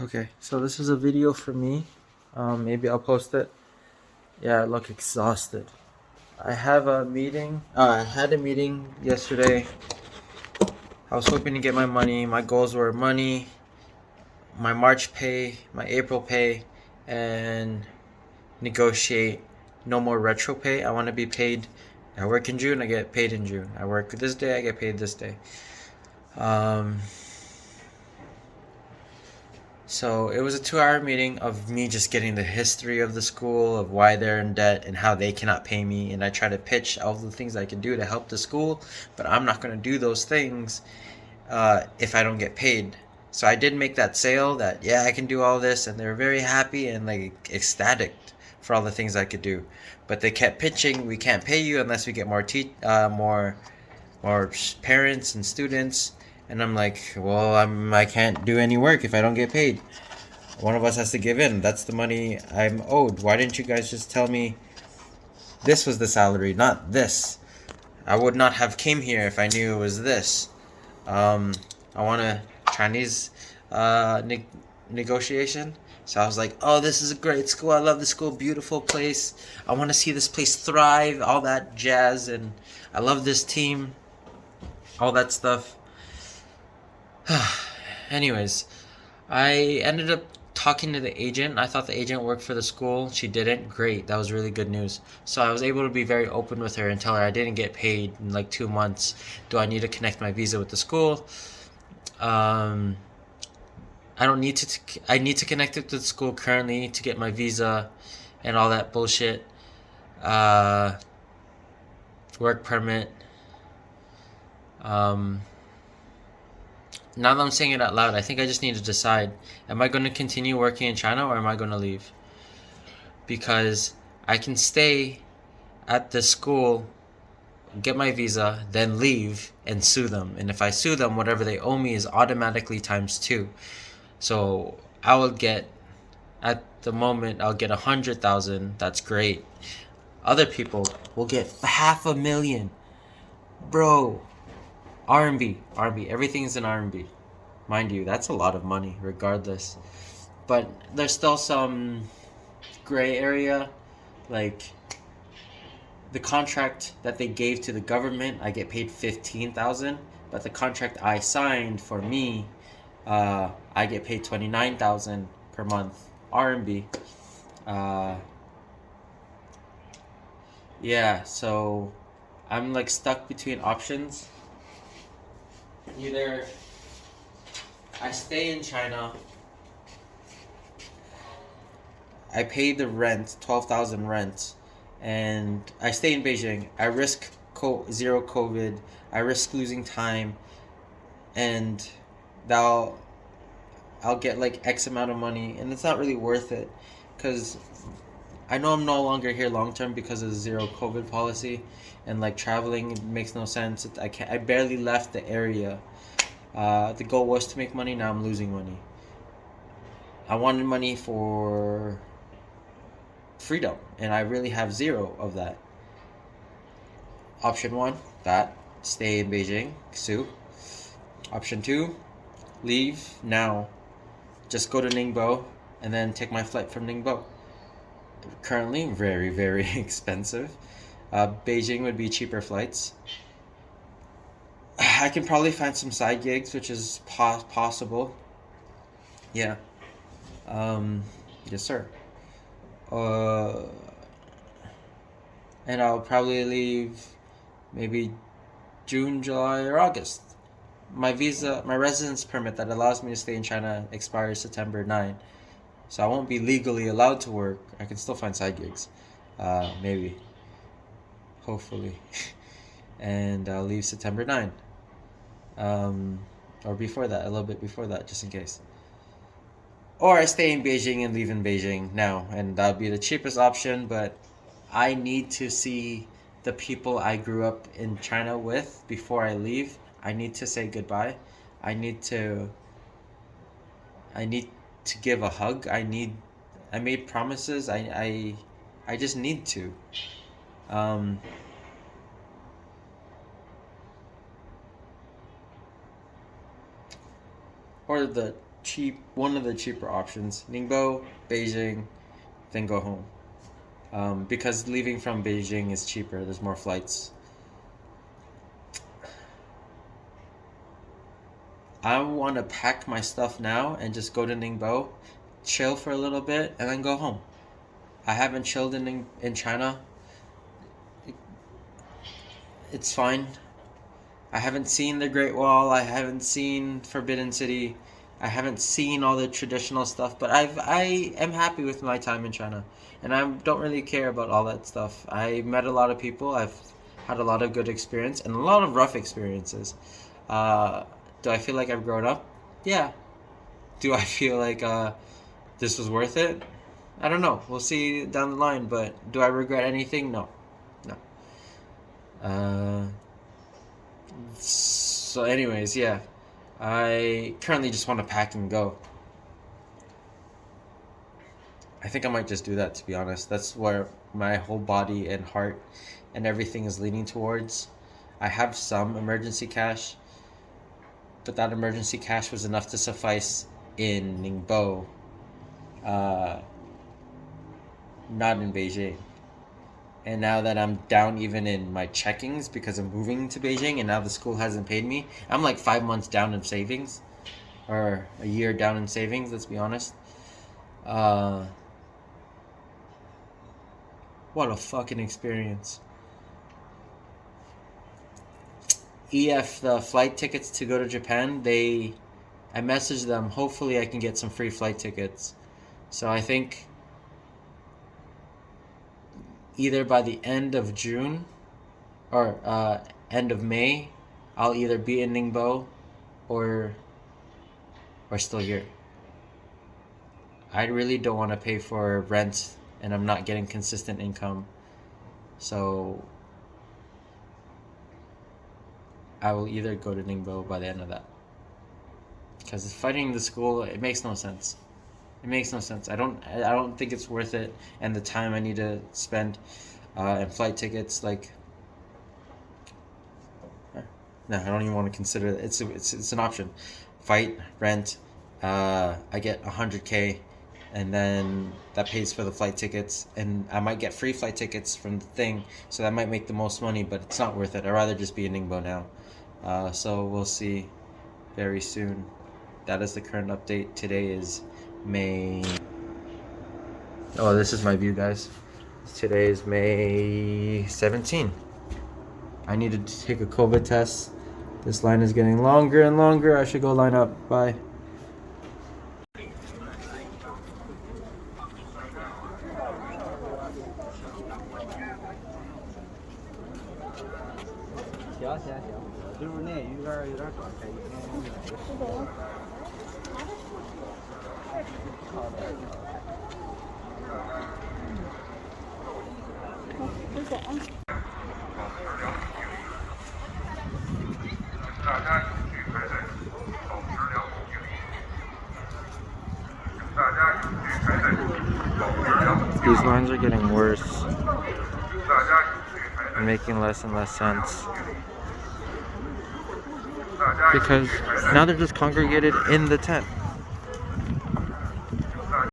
Okay, so this is a video for me. Maybe I'll post it. Yeah, I look exhausted. I have a meeting. I had a meeting yesterday. I was hoping to get my money. My goals were money, my March pay, my April pay, and negotiate no more retro pay. I want to be paid. I work in June. I get paid in June. I work this day. I get paid this day. Um, So it was a 2 hour meeting of me just getting the history of the school, of why they're in debt and how they cannot pay me. And I try to pitch all the things I can do to help the school, but I'm not going to do those things if I don't get paid. So I did make that sale that, yeah, I can do all this. And they were very happy and like ecstatic for all the things I could do. But they kept pitching, we can't pay you unless we get more parents and students. And I'm like, well, I can't do any work if I don't get paid. One of us has to give in. That's the money I'm owed. Why didn't you guys just tell me this was the salary, not this? I would not have came here if I knew it was this. Um, I want a Chinese negotiation. So I was like, oh, this is a great school. I love the school. Beautiful place. I want to see this place thrive. All that jazz. And I love this team. All that stuff. Anyways, I ended up talking to the agent. I thought the agent worked for the school. She didn't. Great. That was really good news. So I was able to be very open with her and tell her I didn't get paid in like 2 months. Do I need to connect my visa with the school? Um, I don't need to. I need to connect it to the school currently to get my visa and all that bullshit. Uh, Work permit. Um, Now that I'm saying it out loud, I think I just need to decide: am I going to continue working in China or am I going to leave? Because I can stay at the school, get my visa, then leave and sue them. And if I sue them, whatever they owe me is automatically times two. So I will get, at the moment, I'll get 100,000. That's great. Other people will get 500,000, bro. RMB, RMB. Everything's in RMB. Mind you, that's a lot of money, regardless. But there's still some gray area, like the contract that they gave to the government. I get paid 15,000, but the contract I signed for me, I get paid 29,000 per month RMB. Uh, yeah, so I'm like stuck between options. Either I stay in China, I pay the rent, 12,000 rent, and I stay in Beijing. I risk zero COVID. I risk losing time, and that'll I'll get like X amount of money, and it's not really worth it, because I know I'm no longer here long term because of the zero COVID policy, and like traveling makes no sense. I can't. I barely left the area. The goal was to make money. Now I'm losing money. I wanted money for freedom, and I really have zero of that. Option one, that stay in Beijing, sue. Option two, leave now. Just go to Ningbo and then take my flight from Ningbo. Currently, very, very expensive. Beijing would be cheaper flights. I can probably find some side gigs, which is possible. Yeah. Yes, sir. Uh, and I'll probably leave maybe June, July, or August. My residence permit that allows me to stay in China expires September 9. So I won't be legally allowed to work. I can still find side gigs. Maybe. Hopefully. And I'll leave September 9. Or before that, a little bit before that, just in case. Or I stay in Beijing and leave in Beijing now, and that would be the cheapest option, but I need to see the people I grew up in China with before I leave. I need to say goodbye. I need to I need to give a hug. I made promises. I just need to. Um or one of the cheaper options. Ningbo, Beijing, then go home. Because leaving from Beijing is cheaper. There's more flights. I want to pack my stuff now and just go to Ningbo, chill for a little bit, and then go home. I haven't chilled in China. It's fine. I haven't seen the Great Wall. I haven't seen Forbidden City. I haven't seen all the traditional stuff, but I am happy with my time in China, and I don't really care about all that stuff. I met a lot of people. I've had a lot of good experience and a lot of rough experiences. Uh, do I feel like I've grown up? Yeah. Do I feel like this was worth it? I don't know. We'll see down the line. But do I regret anything? No, no. Uh, so, anyways, yeah. I currently just want to pack and go. I think I might just do that, to be honest. That's where my whole body and heart and everything is leaning towards. I have some emergency cash, but that emergency cash was enough to suffice in Ningbo, uh, not in Beijing. And now that I'm down even in my checkings because I'm moving to Beijing and now the school hasn't paid me, I'm like 5 months down in savings, or a year down in savings, let's be honest. Uh, what a fucking experience. EF, the flight tickets to go to Japan, I messaged them, hopefully I can get some free flight tickets. So I think either by the end of June or end of May, I'll either be in Ningbo or still here. I really don't want to pay for rent and I'm not getting consistent income. So I will either go to Ningbo by the end of that. Because fighting the school, it makes no sense. It makes no sense. I don't think it's worth it, and the time I need to spend, and flight tickets. Like, no, I don't even want to consider it. It's an option. Fight, rent. I get 100K, and then that pays for the flight tickets, and I might get free flight tickets from the thing, so that might make the most money, but it's not worth it. I'd rather just be in Ningbo now. So we'll see very soon. That is the current update. Today is May. Oh, this is my view, guys. Today is May 17. I need to take a COVID test. This line is getting longer and longer. I should go line up. Bye. These lines are getting worse and making less and less sense because now they're just congregated in the tent.